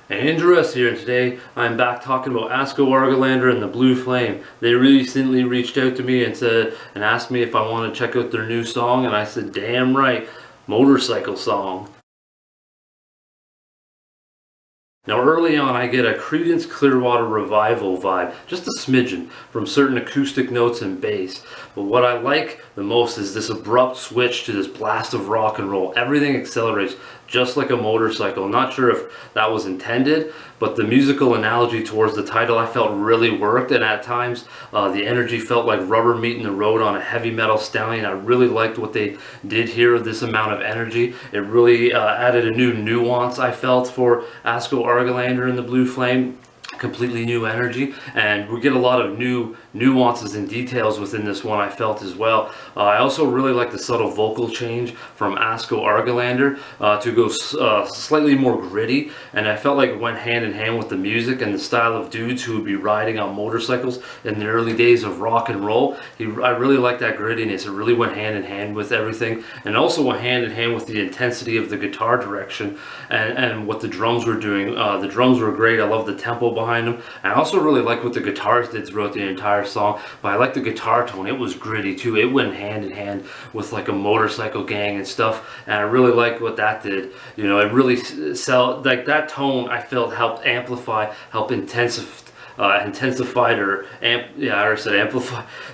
Andrews here, and today I'm back talking about Asko Argillander and the Blue Flame. They recently reached out to me and asked me if I want to check out their new song, and I said, damn right, motorcycle song. Now early on I get a Creedence Clearwater Revival vibe, just a smidgen, from certain acoustic notes and bass. But what I like the most is this abrupt switch to this blast of rock and roll. Everything accelerates just like a motorcycle. I'm not sure if that was intended, but the musical analogy towards the title I felt really worked, and at times the energy felt like rubber meeting the road on a heavy metal stallion. I really liked what they did here with this amount of energy. It really added a new nuance, I felt, for Asko Argillander and the Blue Flame. Completely new energy, and we get a lot of new nuances and details within this one, I felt, as well. I also really like the subtle vocal change from Asko Argillander to go slightly more gritty, and I felt like it went hand in hand with the music and the style of dudes who would be riding on motorcycles in the early days of rock and roll. I really like that grittiness. It really went hand in hand with everything, and also went hand in hand with the intensity of the guitar direction and what the drums were doing. The drums were great. I love the tempo behind them. I also really like what the guitars did throughout the entire song, but I like the guitar tone. It was gritty too. It went hand in hand with like a motorcycle gang and stuff, and I really liked what that did. You know, it really like that tone I felt helped amplify, help intensify amplify the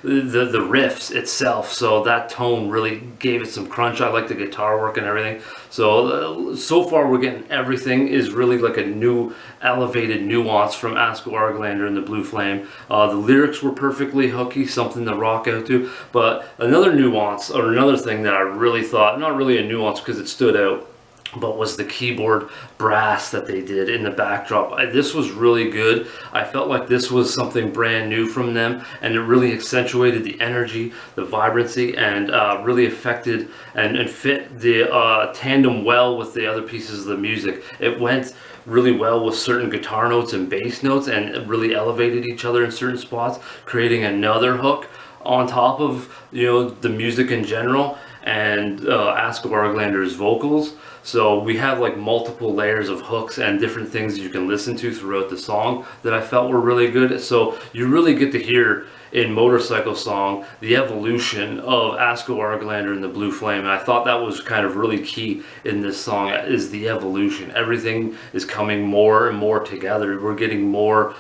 riffs itself. So that tone really gave it some crunch. I like the guitar work and everything. So far we're getting everything is really like a new elevated nuance from Asko Argillander and the Blue Flame. The lyrics were perfectly hooky, something to rock out to. But another nuance, or another thing that I really thought, not really a nuance because it stood out, but was the keyboard brass that they did in the backdrop. This was really good. I felt like this was something brand new from them, and it really accentuated the energy, the vibrancy, and really affected and fit the tandem well with the other pieces of the music. It went really well with certain guitar notes and bass notes, and it really elevated each other in certain spots, creating another hook on top of, you know, the music in general and Asko Argillander's vocals. So we have like multiple layers of hooks and different things you can listen to throughout the song that I felt were really good. So you really get to hear in Motorcycle Song the evolution of Asko Argillander and the Blue Flame, and I thought that was kind of really key in this song, is the evolution. Everything is coming more and more together. We're getting more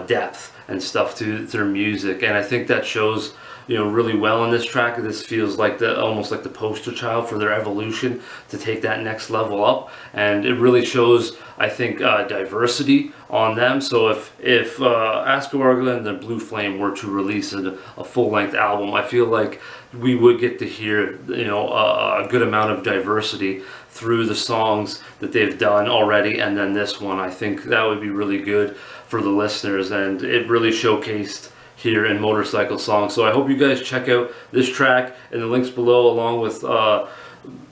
depth and stuff to their music, and I think that shows, you know, really well in this track. This feels like almost like the poster child for their evolution to take that next level up, and it really shows, I think, diversity on them. So if Asko Argillander and the Blue Flame were to release a full-length album, I feel like we would get to hear, you know, a good amount of diversity through the songs that they've done already, and then this one. I think that would be really good for the listeners, and it really showcased here in Motorcycle Song. So I hope you guys check out this track and the links below, along with Asko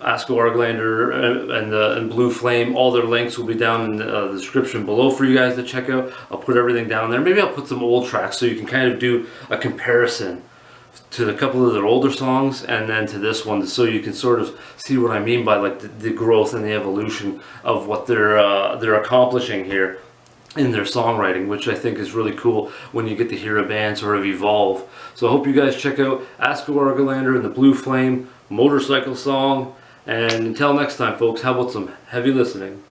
Argillander and Blue Flame. All their links will be down in the description below for you guys to check out. I'll put everything down there. Maybe I'll put some old tracks so you can kind of do a comparison to a couple of their older songs and then to this one, so you can sort of see what I mean by like the growth and the evolution of what they're accomplishing here in their songwriting, which I think is really cool when you get to hear a band sort of evolve. So I hope you guys check out Asko Argillander and the Blue Flame, Motorcycle Song, and until next time, folks, how about some heavy listening?